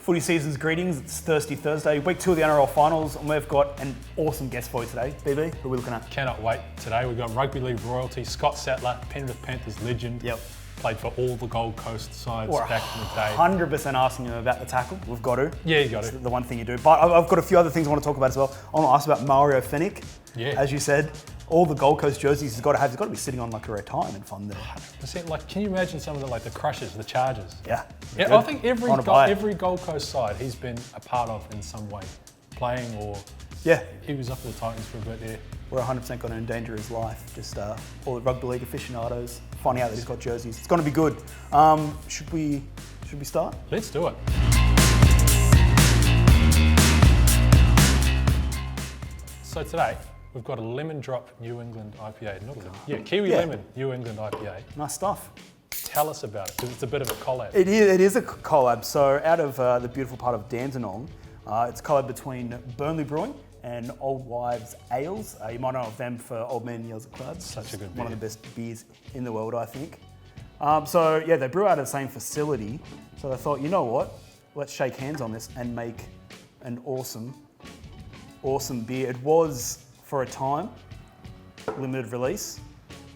Footy season's greetings. It's Thirsty Thursday, week 2 of the NRL finals, and we've got an awesome guest for you today. BB, who are we looking at? Cannot wait today. We've got rugby league royalty, Scott Sattler, Penrith Panthers legend. Yep. Played for all the Gold Coast sides We're back in the day. 100% asking him about the tackle. We've got to. Yeah, you got It's to. the one thing you do. But I've got a few other things I want to talk about as well. I want to ask about Mario Fennick. Yeah. As you said, all the Gold Coast jerseys he's got to have. He's got to be sitting on like a retirement fund there. 100%. Like, can you imagine some of the Crushers, the Chargers? Yeah. Yeah, I think every Gold Coast side he's been a part of in some way, playing or. Yeah. He was up for the Titans for a bit there. We're 100% going to endanger his life. Just all the rugby league aficionados finding out that he's got jerseys. It's going to be good. Should we start? Let's do it. So today we've got a lemon drop New England IPA, not a lemon. Yeah, Kiwi lemon New England IPA. Nice stuff. Tell us about it, because it's a bit of a collab. It is a collab. So out of the beautiful part of Dandenong, it's a collab between Burnley Brewing and Old Wives Ales. You might know of them for Old Man Yells at Clubs. Such a good One beer. of the best beers in the world, I think. So yeah, they brew out of the same facility. So they thought, you know what? Let's shake hands on this and make an awesome beer. It was, for a time, limited release,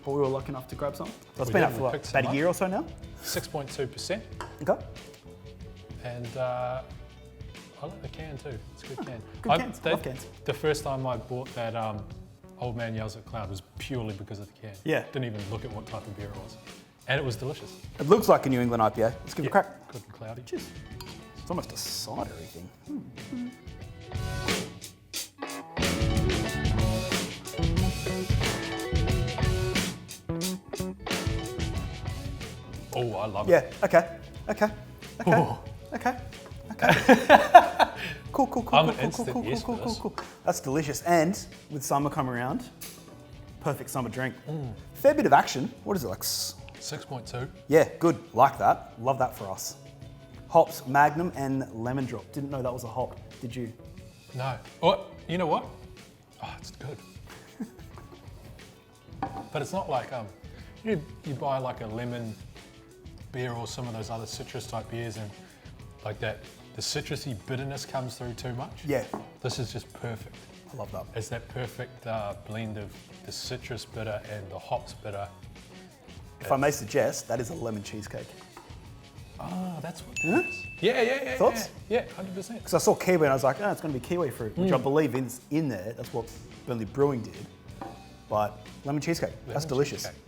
but we were lucky enough to grab some. So it's been out for like about a year or so now. 6.2%. Okay. And I like the can too. It's a good can. Good cans. Love cans. The first time I bought that Old Man Yells at Cloud was purely because of the can. Yeah. Didn't even look at what type of beer it was. And it was delicious. It looks like a New England IPA. Let's give it a crack. Good and cloudy. Cheers. It's almost a cidery thing. Oh, I love it. Yeah, okay. Oh. Okay. Cool. I'm an instant yes for this. Cool. That's delicious. And with summer coming around, perfect summer drink. Fair bit of action. What is it, like? 6.2. Yeah, good. Like that. Love that for us. Hops, Magnum, and Lemon Drop. Didn't know that was a hop. Did you? No. Oh, you know what? Oh, it's good. But it's not like you buy like a lemon beer or some of those other citrus type beers and like that, the citrusy bitterness comes through too much. Yeah. This is just perfect. I love that. It's that perfect blend of the citrus bitter and the hops bitter. If I may suggest, that is a lemon cheesecake. Oh, that's what that is. Yeah. Thoughts? Yeah, 100%. Because I saw kiwi and I was like, it's going to be kiwi fruit, which I believe is in there. That's what Burnley Brewing did. But lemon cheesecake, that's delicious. cheesecake.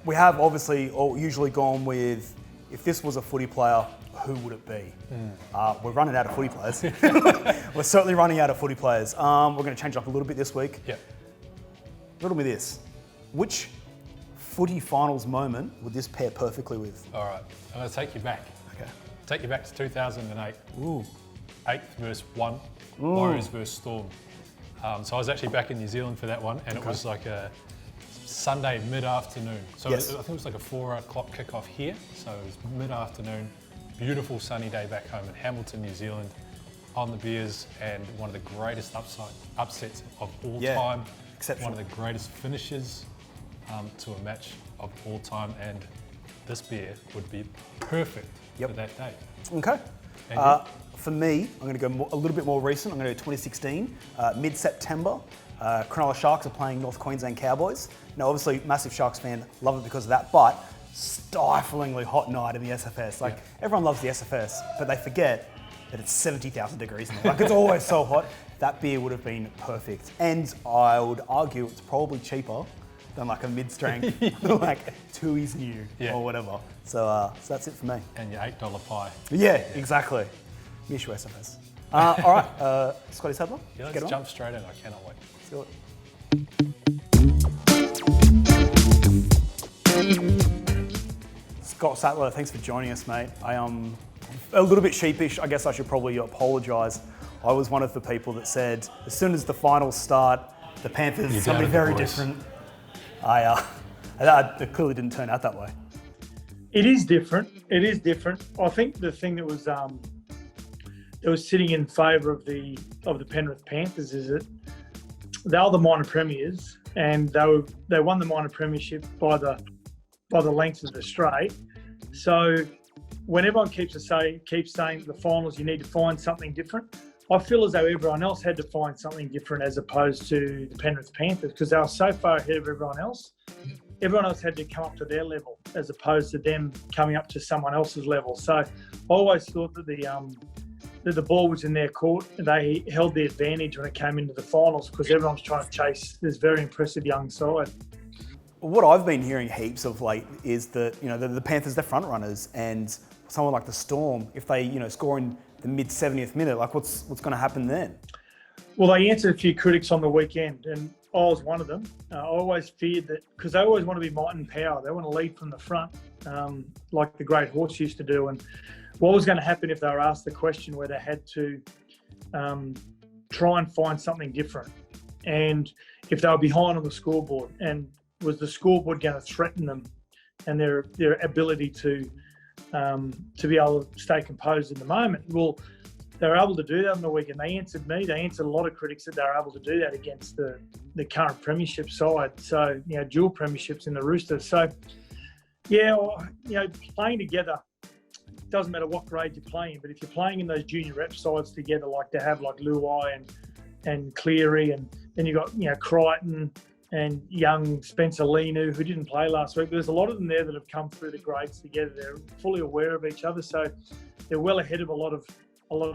We have obviously usually gone with, if this was a footy player, who would it be? We're running out of footy players. We're certainly running out of footy players. We're going to change it up a little bit this week. Yeah. Riddle me this. Which footy finals moment would this pair perfectly with? All right, I'm going to take you back. Okay. Take you back to 2008. Ooh. 8th versus 1, Warriors versus Storm. So I was actually back in New Zealand for that one, and it was like a Sunday mid-afternoon. So Yes. I think it was like a 4 o'clock kickoff here. So it was mid-afternoon, beautiful sunny day back home in Hamilton, New Zealand, on the beers, and one of the greatest upsets of all time. Exceptional. One of the greatest finishes to a match of all time, and this beer would be perfect for that day. Okay. And for me, I'm going to go a little bit more recent. I'm going to go 2016, mid-September. Cronulla Sharks are playing North Queensland Cowboys. Now, obviously, massive Sharks fan, love it because of that, but stiflingly hot night in the SFS. Like, everyone loves the SFS, but they forget that it's 70,000 degrees in there. Like, it's always so hot. That beer would have been perfect. And I would argue it's probably cheaper than like a mid-strength, like Tui's New or whatever. So that's it for me. And your $8 pie. Yeah, exactly. Miss you, SFS. All right, Scotty Sattler. Yeah, let's jump straight in. I cannot wait. Let's do it. Scott Sattler, thanks for joining us, mate. I am a little bit sheepish. I guess I should probably apologise. I was one of the people that said, as soon as the finals start, the Panthers are going to be very different. It clearly didn't turn out that way. It is different. I think the thing that was sitting in favour of the Penrith Panthers is that they were the minor premiers, and they won the minor premiership by the length of the straight. So when everyone keeps saying that the finals, you need to find something different, I feel as though everyone else had to find something different as opposed to the Penrith Panthers, because they were so far ahead of everyone else. Everyone else had to come up to their level as opposed to them coming up to someone else's level. So I always thought that the ball was in their court. They held the advantage when it came into the finals because everyone's trying to chase this very impressive young side. What I've been hearing heaps of late is that, the Panthers, they're front runners, and someone like the Storm, if they, score in the mid 70th minute, like what's going to happen then? Well, they answered a few critics on the weekend, and I was one of them. I always feared that, because they always want to be might and power. They want to lead from the front, like the great horse used to do. And what was going to happen if they were asked the question where they had to try and find something different? And if they were behind on the scoreboard, and was the scoreboard going to threaten them and their ability to be able to stay composed in the moment? Well, they were able to do that on the weekend. They answered me. They answered a lot of critics that they were able to do that against the current Premiership side. So, dual Premierships in the Roosters. So, playing together, doesn't matter what grade you're playing, but if you're playing in those junior rep sides together, like they have, like Luai and Cleary, and then you've got, Crichton and young Spencer Lenu, who didn't play last week. There's a lot of them there that have come through the grades together. They're fully aware of each other, so they're well ahead of a lot of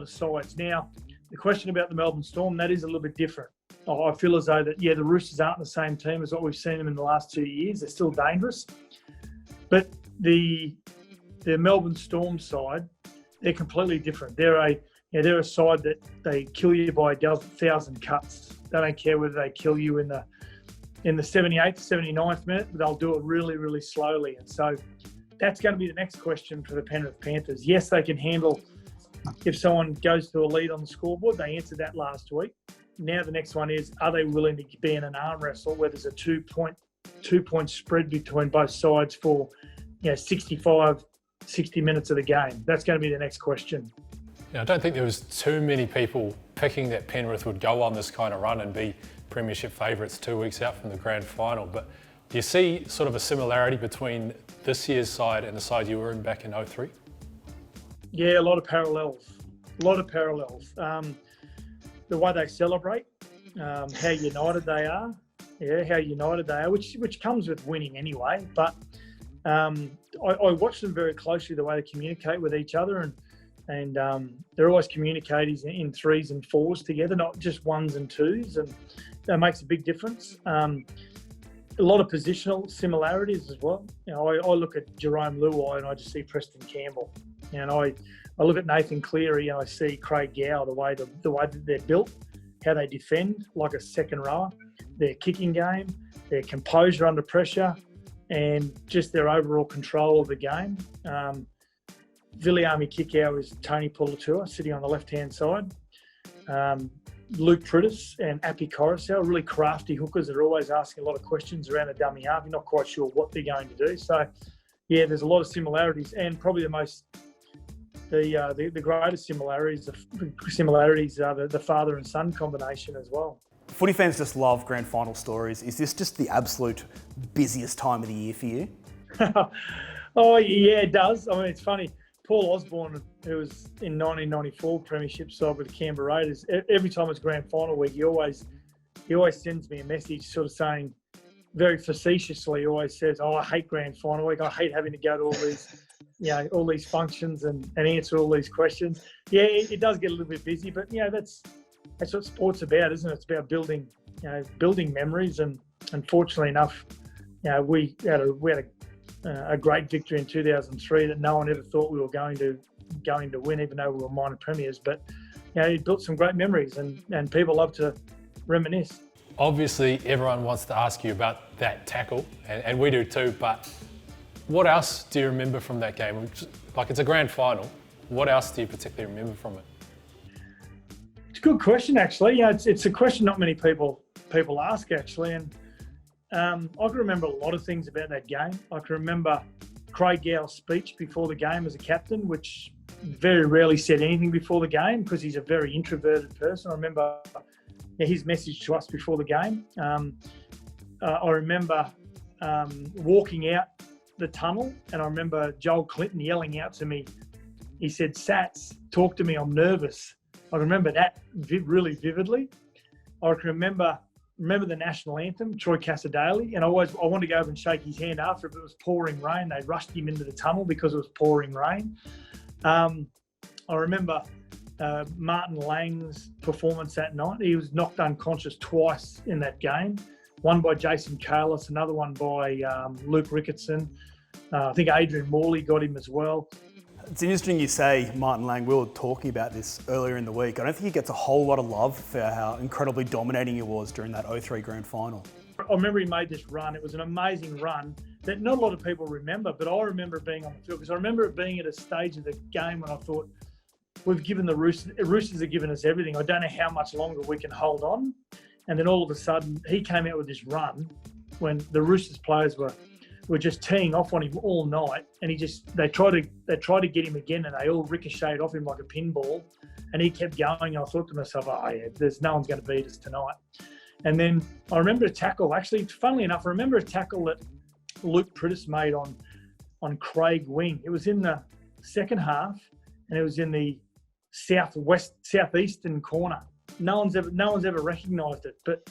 sides. Now, the question about the Melbourne Storm, that is a little bit different. I feel as though that, the Roosters aren't the same team as what we've seen them in the last 2 years. They're still dangerous. But the Melbourne Storm side, they're completely different. They're a side that they kill you by 1,000 cuts. They don't care whether they kill you in the 78th, 79th minute, but they'll do it really, really slowly. And so that's going to be the next question for the Penrith Panthers. Yes, they can handle if someone goes to a lead on the scoreboard. They answered that last week. Now the next one is, are they willing to be in an arm wrestle where there's a two-point spread between both sides for 65, 60 minutes of the game? That's going to be the next question. I don't think there was too many people picking that Penrith would go on this kind of run and be Premiership favourites 2 weeks out from the grand final. But do you see sort of a similarity between this year's side and the side you were in back in 03? Yeah, a lot of parallels. The way they celebrate, how united they are. Which comes with winning anyway. But I watch them very closely, the way they communicate with each other, and they're always communicating in threes and fours together, not just ones and twos, and that makes a big difference. A lot of positional similarities as well. I look at Jerome Luai and I just see Preston Campbell, and I look at Nathan Cleary and I see Craig Gow, the way that they're built, how they defend like a second rower, their kicking game, their composure under pressure, and just their overall control of the game. Viliami Kikau is Tony Pulatua sitting on the left-hand side. Luke Pritis and Api Coruscant, really crafty hookers that are always asking a lot of questions around the dummy half. You're not quite sure what they're going to do. So, there's a lot of similarities, and probably the greatest similarities are the father and son combination as well. Footy fans just love grand final stories. Is this just the absolute busiest time of the year for you? Oh, yeah, it does. I mean, it's funny. Paul Osborne, who was in 1994 Premiership side with the Canberra Raiders, every time it's grand final week, he always sends me a message sort of saying, very facetiously, he always says, "Oh, I hate grand final week. I hate having to go to all these functions and answer all these questions." Yeah, it does get a little bit busy, but that's what sport's about, isn't it? It's about building memories, and unfortunately enough, we had a great victory in 2003 that no one ever thought we were going to win, even though we were minor premiers. But it built some great memories, and people love to reminisce. Obviously, everyone wants to ask you about that tackle, and we do too, but what else do you remember from that game? Like, it's a grand final. What else do you particularly remember from it? It's a good question, actually. It's a question not many people ask, actually. And I can remember a lot of things about that game. I can remember Craig Gow's speech before the game as a captain, which very rarely said anything before the game because he's a very introverted person. I remember his message to us before the game. I remember walking out the tunnel, and I remember Joel Clinton yelling out to me. He said, "Sats, talk to me. I'm nervous." I remember that really vividly. I can remember the national anthem, Troy Casadale, and I wanted to go over and shake his hand after, but it was pouring rain. They rushed him into the tunnel because it was pouring rain. I remember Martin Lang's performance that night. He was knocked unconscious twice in that game. One by Jason Kalis, another one by Luke Ricketson. I think Adrian Morley got him as well. It's interesting you say Martin Lang. We were talking about this earlier in the week. I don't think he gets a whole lot of love for how incredibly dominating he was during that 03 grand final. I remember he made this run. It was an amazing run that not a lot of people remember, but I remember being on the field because I remember it being at a stage of the game when I thought, we've given the Roosters have given us everything. I don't know how much longer we can hold on. And then all of a sudden, he came out with this run when the Roosters players were just teeing off on him all night, and they tried to get him again, and they all ricocheted off him like a pinball, and he kept going. And I thought to myself, oh yeah, there's no one's going to beat us tonight. And then I remember a tackle. Actually, funnily enough, I remember a tackle that Luke Prittis made on Craig Wing. It was in the second half, and it was in the southeastern corner. No one's ever recognised it, but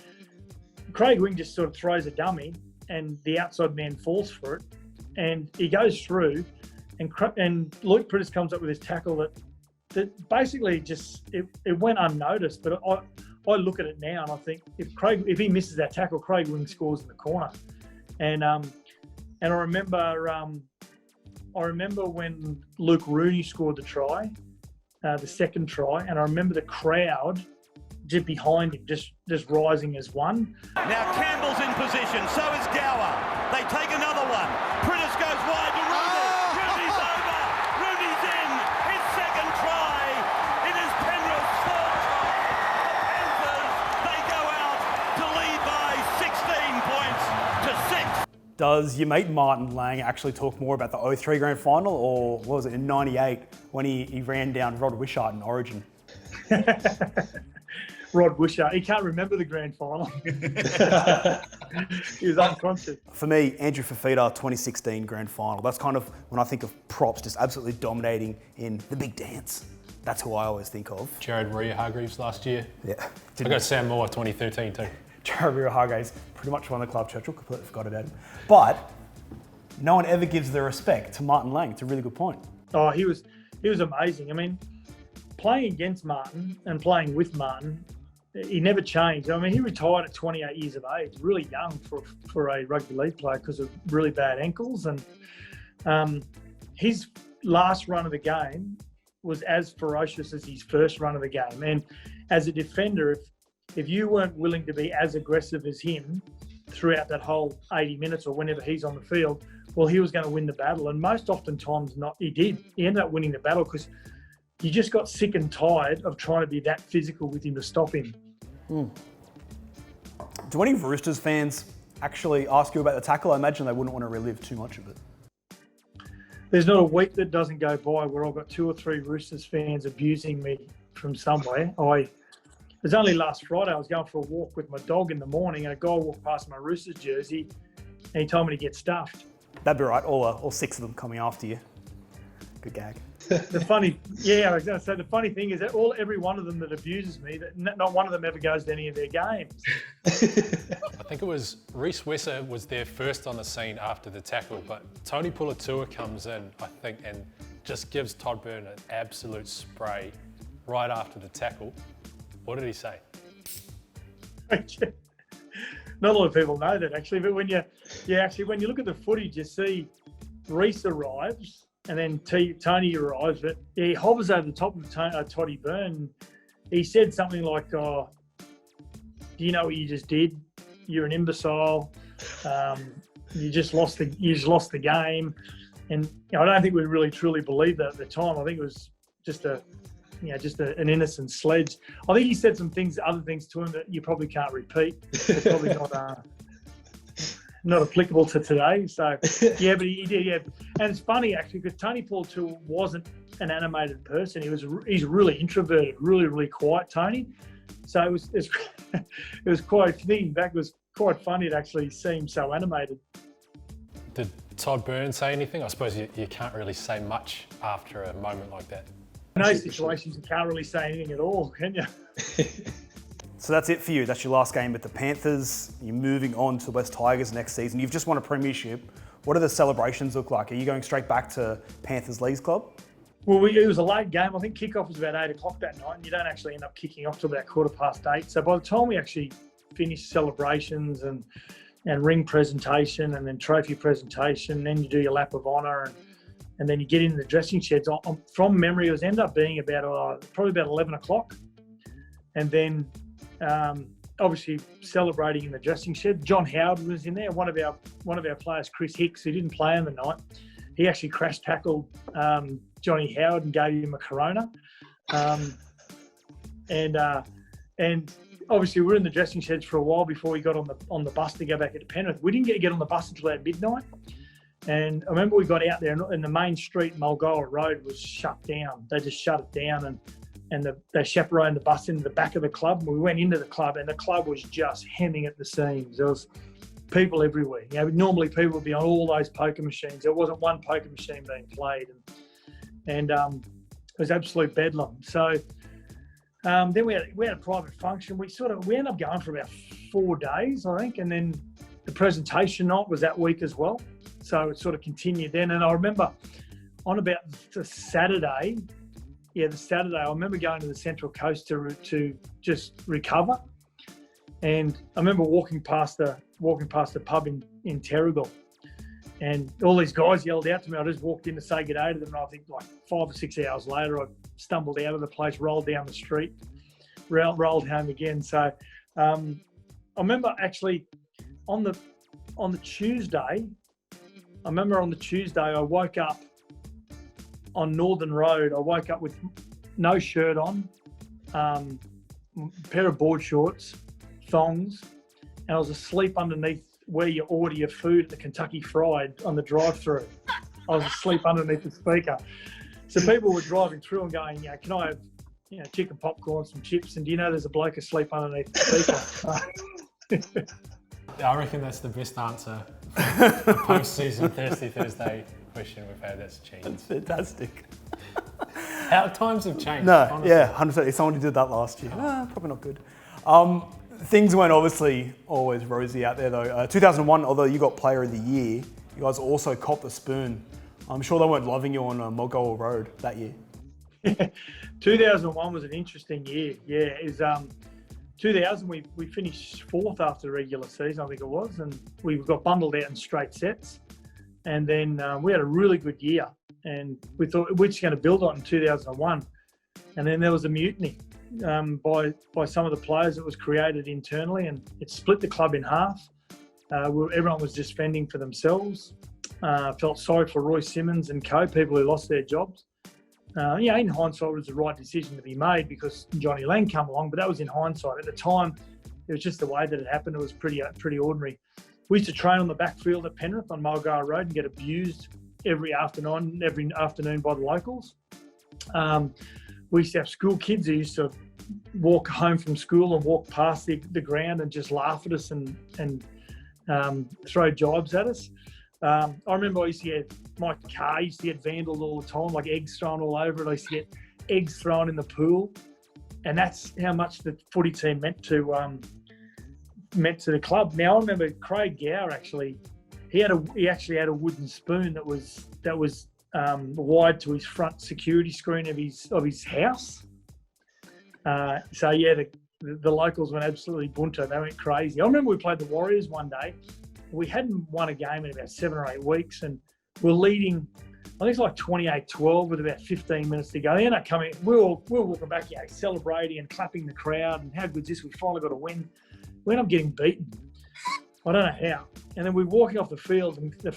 Craig Wing just sort of throws a dummy, and the outside man falls for it, and he goes through, and Luke Prittis comes up with this tackle that basically just it went unnoticed. But I look at it now and I think if he misses that tackle, Craig Wing scores in the corner, and I remember when Luke Rooney scored the try, the second try, and I remember the crowd just behind him, just rising as one. Now Campbell's in position, so is Gower. They take another one. Prittis goes wide to Rooney. Rooney's over. Rooney's in. His second try. It is Penrith's third try. Panthers, they go out to lead by 16 points to 6. Does your mate Martin Lang actually talk more about the 03 grand final, or what was it, in 98 when he ran down Rod Wishart in Origin? Rod Wishart. He can't remember the grand final. He was unconscious. For me, Andrew Fafita, 2016 grand final. That's kind of when I think of props just absolutely dominating in the big dance. That's who I always think of. Jared Rea-Hargreaves last year. Yeah. I got Sam Moore 2013 too. Jared Rea-Hargreaves pretty much won the club Churchill. Completely forgot about him. But no one ever gives the respect to Martin Lang. It's a really good point. Oh, he was amazing. I mean, playing against Martin and playing with Martin, he never changed. I mean, he retired at 28 years of age, really young for a rugby league player because of really bad ankles. And his last run of the game was as ferocious as his first run of the game. And as a defender, if you weren't willing to be as aggressive as him throughout that whole 80 minutes or whenever he's on the field, well, he was going to win the battle. And most oftentimes not, he did. He ended up winning the battle because you just got sick and tired of trying to be that physical with him to stop him. Do any Roosters fans actually ask you about the tackle? I imagine they wouldn't want to relive too much of it. There's not a week that doesn't go by where I've got 2 or 3 Roosters fans abusing me from somewhere. It was only last Friday. I was going for a walk with my dog in the morning, and a guy walked past my Roosters jersey, and he told me to get stuffed. That'd be right. All 6 of them coming after you. Good gag. I was going to say the funny thing is that every one of them that abuses me, that not one of them ever goes to any of their games. I think it was Reece Wesser was there first on the scene after the tackle, but Tony Puletua comes in, I think, and just gives Todd Byrne an absolute spray right after the tackle. What did he say? Not a lot of people know that actually, but when you look at the footage, you see Reece arrives. And then Tony arrives, but he hovers over the top of Toddy Byrne. He said something like, "Oh, do you know what you just did? You're an imbecile. You just lost the game." And I don't think we really truly believed that at the time. I think it was just an innocent sledge. I think he said other things to him that you probably can't repeat. They're probably not applicable to today. So, yeah, but he did, yeah. And it's funny, actually, because Tony Puletua wasn't an animated person. He's really introverted, really, really quiet, Tony. So it was quite, thinking back, it was quite funny to actually see him so animated. Did Todd Byrne say anything? I suppose you can't really say much after a moment like that. In those situations, you can't really say anything at all, can you? So that's it for you. That's your last game with the Panthers. You're moving on to the West Tigers next season. You've just won a premiership. What do the celebrations look like? Are you going straight back to Panthers Leagues Club? Well, it was a late game. I think kickoff was about 8 o'clock that night, and you don't actually end up kicking off till about 8:15. So by the time we actually finished celebrations and ring presentation and then trophy presentation, then you do your lap of honour and then you get in the dressing sheds. From memory, it was ended up being about probably about 11 o'clock. And then obviously celebrating in the dressing shed. John Howard was in there. One of our players, Chris Hicks, who didn't play on the night, he actually crash tackled Johnny Howard and gave him a Corona. And obviously we were in the dressing sheds for a while before we got on the bus to go back to Penrith. We didn't get on the bus until about midnight. And I remember we got out there and the main street, Mulgoa Road, was shut down. They just shut it down and they chaperoned the bus into the back of the club. We went into the club and the club was just hemming at the seams. There was people everywhere. You know, normally people would be on all those poker machines. There wasn't one poker machine being played. And it was absolute bedlam. So then we had a private function. We ended up going for about 4 days, I think. And then the presentation night was that week as well. So it sort of continued then. And I remember on about the Saturday, I remember going to the Central Coast to just recover. And I remember walking past the pub in Terrigal. And all these guys yelled out to me. I just walked in to say good day to them. And I think like 5 or 6 hours later, I stumbled out of the place, rolled down the street, rolled home again. So I remember actually on the Tuesday, I woke up on Northern Road. I woke up with no shirt on, pair of board shorts, thongs, and I was asleep underneath where you order your food at the Kentucky Fried on the drive-through. I was asleep underneath the speaker. So people were driving through and going, can I have, chicken popcorn, some chips? And do you know there's a bloke asleep underneath the speaker? I reckon that's the best answer for the post-season Thursday question we've had. That's changed. That's fantastic. How times have changed. No, honestly. yeah, 100%. If someone who did that last year, probably not good. Things weren't obviously always rosy out there though. 2001, although you got Player of the Year, you guys also copped the spoon. I'm sure they weren't loving you on Mulgoa Road that year. 2001 was an interesting year. Yeah, it was 2000. We finished 4th after the regular season, I think it was, and we got bundled out in straight sets. And then we had a really good year, and we thought we're just going to build on in 2001. And then there was a mutiny by some of the players that was created internally, and it split the club in half. Everyone was just fending for themselves. Felt sorry for Roy Simmons and people who lost their jobs. In hindsight, it was the right decision to be made because Johnny Lang came along, but that was in hindsight. At the time, it was just the way that it happened. It was pretty ordinary. We used to train on the backfield at Penrith on Mulgoa Road and get abused every afternoon by the locals. We used to have school kids who used to walk home from school and walk past the ground and just laugh at us and throw jibes at us. I remember my car used to get vandaled all the time, like eggs thrown all over it. I used to get eggs thrown in the pool. And that's how much the footy team meant to the club. Now, I remember Craig Gower he actually had a wooden spoon that was wired to his front security screen of his house. The locals went absolutely bunter. They went crazy. I remember we played the Warriors one day. We hadn't won a game in about 7 or 8 weeks, and we're leading, I think it's like 28-12 with about 15 minutes to go. They ended up coming, we were walking back, celebrating and clapping the crowd, and how good's this? We finally got a win. We ended up getting beaten. I don't know how. And then we're walking off the field, and the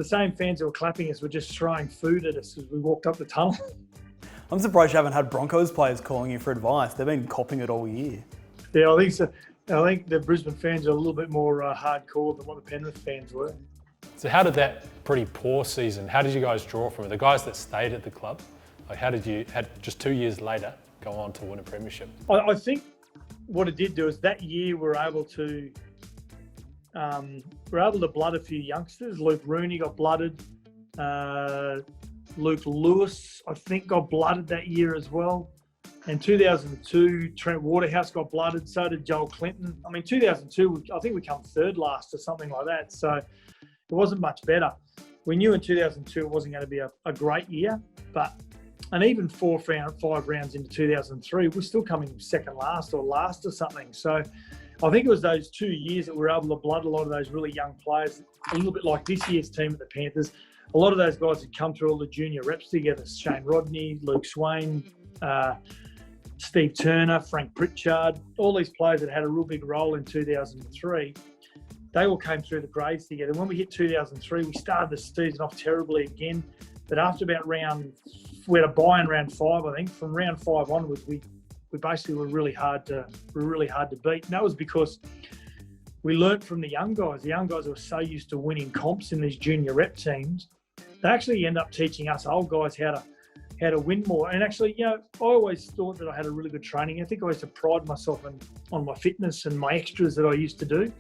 same fans who were clapping us were just throwing food at us as we walked up the tunnel. I'm surprised you haven't had Broncos players calling you for advice. They've been copping it all year. Yeah, I think so. I think the Brisbane fans are a little bit more hardcore than what the Penrith fans were. So how did that pretty poor season, how did you guys draw from it? The guys that stayed at the club, like how did you, just 2 years later, go on to win a premiership? I think what it did do is that year we were able to we're able to blood a few youngsters. Luke Rooney got blooded. Luke Lewis, I think, got blooded that year as well. In 2002, Trent Waterhouse got blooded. So did Joel Clinton. I mean, 2002, I think we come third last or something like that. So it wasn't much better. We knew in 2002 it wasn't going to be a great year, and even 5 rounds into 2003, we're still coming second last or last or something. So I think it was those 2 years that we were able to blood a lot of those really young players, a little bit like this year's team at the Panthers. A lot of those guys had come through all the junior reps together. Shane Rodney, Luke Swain, Steve Turner, Frank Pritchard, all these players that had a real big role in 2003. They all came through the grades together. When we hit 2003, we started the season off terribly again. But after about we had a bye in round 5, I think. From round 5 onwards, we basically were really hard to beat. And that was because we learnt from the young guys. The young guys were so used to winning comps in these junior rep teams. They actually end up teaching us old guys how to win more. And actually, I always thought that I had a really good training. I think I used to pride myself on my fitness and my extras that I used to do.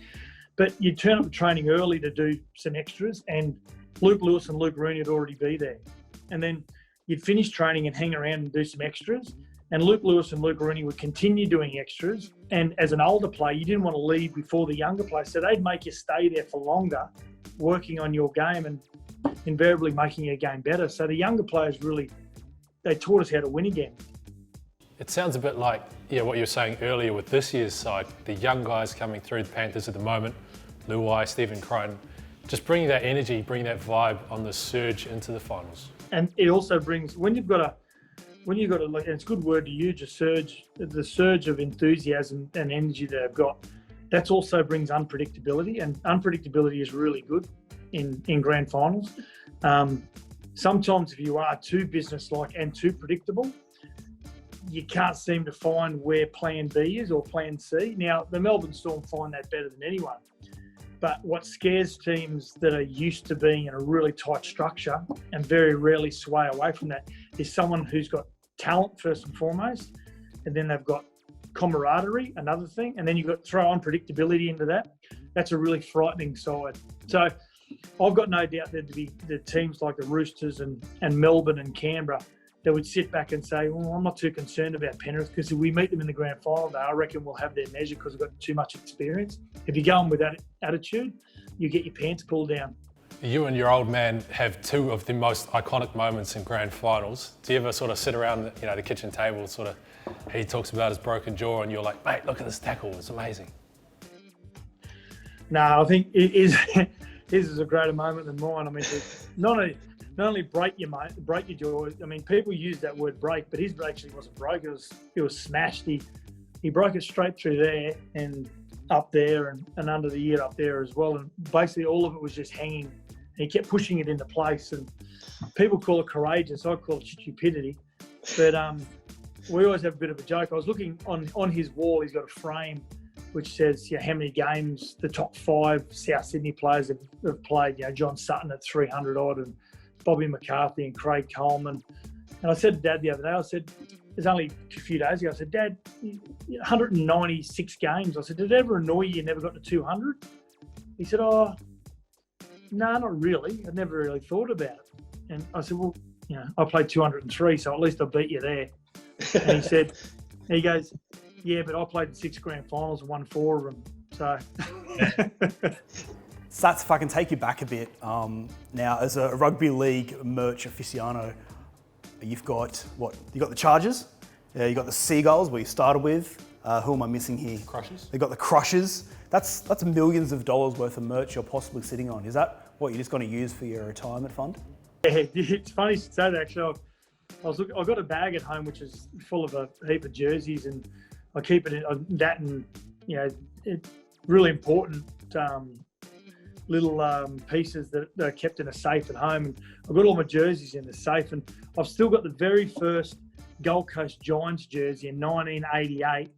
But you'd turn up to training early to do some extras, and Luke Lewis and Luke Rooney would already be there. And then you'd finish training and hang around and do some extras. And Luke Lewis and Luke Rooney would continue doing extras. And as an older player, you didn't want to leave before the younger players. So they'd make you stay there for longer, working on your game and invariably making your game better. So the younger players they taught us how to win again. It sounds a bit like what you were saying earlier with this year's side, the young guys coming through the Panthers at the moment, Luai, Stephen Crichton, just bringing that energy, bringing that vibe on the surge into the finals. And it also brings, when you've got and it's a good word to use, the surge of enthusiasm and energy that they've got, that also brings unpredictability, and unpredictability is really good in grand finals. Sometimes if you are too business-like and too predictable, you can't seem to find where plan B is or plan C. Now, the Melbourne Storm find that better than anyone. But what scares teams that are used to being in a really tight structure and very rarely sway away from that is someone who's got talent first and foremost, and then they've got camaraderie, another thing, and then you've got throw unpredictability into that. That's a really frightening side. So I've got no doubt there'd be the teams like the Roosters and Melbourne and Canberra that would sit back and say, well, I'm not too concerned about Penrith because if we meet them in the grand final, I reckon we'll have their measure because we've got too much experience. If you go in with that attitude, you get your pants pulled down. You and your old man have 2 of the most iconic moments in grand finals. Do you ever sort of sit around the kitchen table, he talks about his broken jaw and you're like, mate, look at this tackle, it's amazing? No, I think his is a greater moment than mine. I mean, not only break your jaw. I mean, people use that word break, but his actually wasn't broke. It was smashed. He broke it straight through there and up there and under the ear up there as well. And basically all of it was just hanging. And he kept pushing it into place. And people call it courageous. I call it stupidity. But we always have a bit of a joke. I was looking on his wall. He's got a frame which says how many games the top 5 South Sydney players have played. John Sutton at 300 odd and Bobby McCarthy and Craig Coleman. And I said to Dad the other day, I said, there's only a few days ago, I said, Dad, 196 games. I said, did it ever annoy you never got to 200? He said, no, not really. I never really thought about it. And I said, well, I played 203, so at least I beat you there. And he goes, yeah, but I played the 6 grand finals and won 4 of them. So... Sats, if I can take you back a bit, now as a rugby league merch aficionado, you've got you got the Chargers, you got the Seagulls, where you started with. Who am I missing here? Crushers. They got the Crushers. That's millions of dollars worth of merch you're possibly sitting on. Is that what you're just going to use for your retirement fund? Yeah, it's funny you say that. Actually, I've got a bag at home which is full of a heap of jerseys, and I keep it in that, and it's really important. Little pieces that are kept in a safe at home, and I've got all my jerseys in the safe, and I've still got the very first Gold Coast Giants jersey in 1988,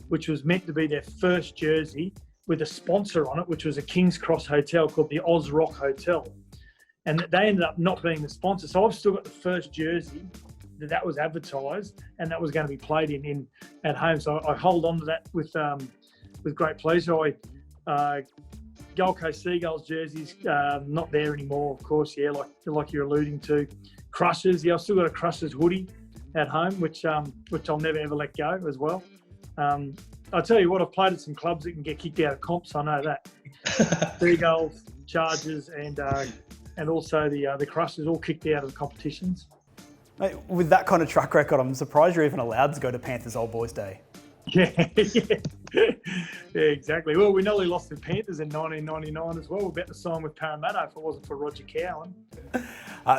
which was meant to be their first jersey with a sponsor on it, which was a King's Cross hotel called the Oz Rock Hotel, and they ended up not being the sponsor. So I've still got the first jersey that was advertised and that was going to be played in at home. So I hold on to that with great pleasure. Gold Coast Seagulls jerseys, not there anymore, of course. Yeah, like you're alluding to. Crushers, yeah, I've still got a Crushers hoodie at home, which I'll never ever let go as well. I'll tell you what, I've played at some clubs that can get kicked out of comps. I know that. Seagulls, Chargers, and also the Crushers all kicked out of the competitions. Mate, with that kind of track record, I'm surprised you're even allowed to go to Panthers Old Boys Day. Yeah, exactly. Well, we nearly lost the Panthers in 1999 as well. We're about to sign with Parramatta if it wasn't for Roger Cowan.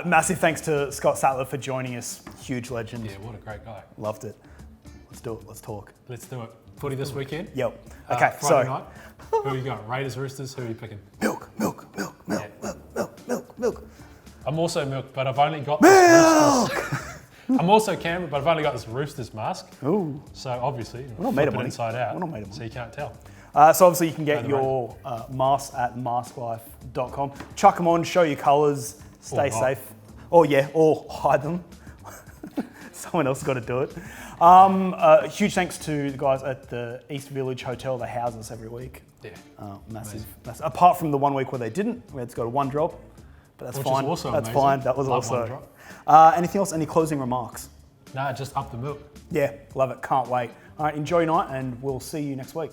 Massive thanks to Scott Sattler for joining us. Huge legend. Yeah, what a great guy. Loved it. Let's do it. Let's talk. Let's do it. Footy this weekend? Yep. Okay, Friday night. Who are you going? Raiders, Roosters? Who are you picking? Milk. I'm also Milk, but I've only got this Roosters. I'm also Canberra, but I've only got this Roosters mask. Ooh. So obviously, We're not made of flip it money. inside out. We're not made of money. So you can't tell. So obviously you can get your mask at masklife.com. Chuck them on, show your colours, stay Or not. safe. Or hide them. Someone else has got to do it. Huge thanks to the guys at the East Village Hotel. They house us every week. Yeah. Massive. Apart from the 1 week where they didn't, we had to go to one drop. But that's Which fine. is also that's amazing. fine. That was Love one also. drop. Anything else? Any closing remarks? Nah, just up the Milk. Yeah, love it. Can't wait. All right, enjoy your night, and we'll see you next week.